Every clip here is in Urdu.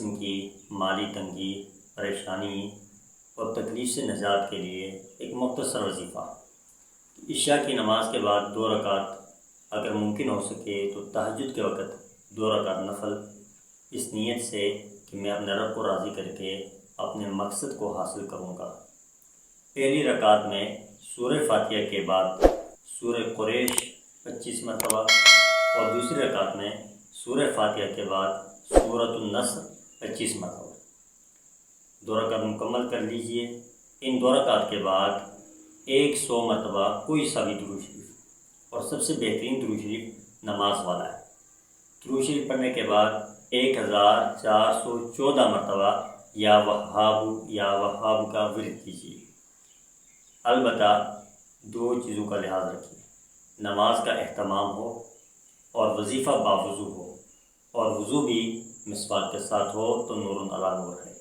قسم کی مالی تنگی، پریشانی اور تکلیف سے نجات کے لیے ایک مختصر وظیفہ۔ عشاء کی نماز کے بعد 2 رکعت اگر ممکن ہو سکے تو تہجد کے وقت 2 رکعت نفل، اس نیت سے کہ میں اپنے رب کو راضی کر کے اپنے مقصد کو حاصل کروں گا۔ پہلی رکعت میں سورہ فاتحہ کے بعد سورہ قریش 25 مرتبہ اور دوسری رکعت میں سورہ فاتحہ کے بعد سورۃ النصر 25 مرتبہ۔ 2 رکعت مکمل کر لیجئے۔ ان 2 رکعت کے بعد 100 مرتبہ کوئی سا بھی درود شریف، اور سب سے بہترین درود شریف نماز والا ہے۔ درود شریف پڑھنے کے بعد 1414 مرتبہ یا وہاب کا ورد کیجیے۔ البتہ 2 چیزوں کا لحاظ رکھیے، نماز کا اہتمام ہو اور وظیفہ باوضو ہو، اور وضو بھی مسواک کے ساتھ ہو تو نور علی نور ہے۔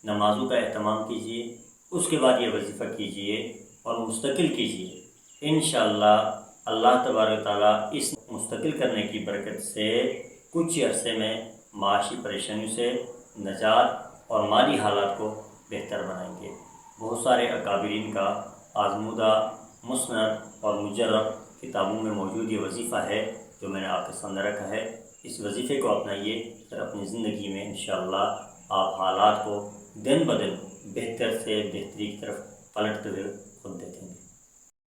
نمازوں کا اہتمام کیجیے، اس کے بعد یہ وظیفہ کیجیے اور مستقل کیجیے۔ انشاءاللہ اللہ تبارک تعالیٰ اس مستقل کرنے کی برکت سے کچھ عرصے میں معاشی پریشانیوں سے نجات اور مالی حالات کو بہتر بنائیں گے۔ بہت سارے اکابرین کا آزمودہ، مسند اور مجرب کتابوں میں موجود یہ وظیفہ ہے جو میں نے آپ کے سامنے رکھا ہے۔ اس وظیفے کو اپنائیے اور اپنی زندگی میں انشاءاللہ آپ حالات کو دن بدن بہتر سے بہتری کی طرف پلٹتے ہوئے خود دیکھیں گے۔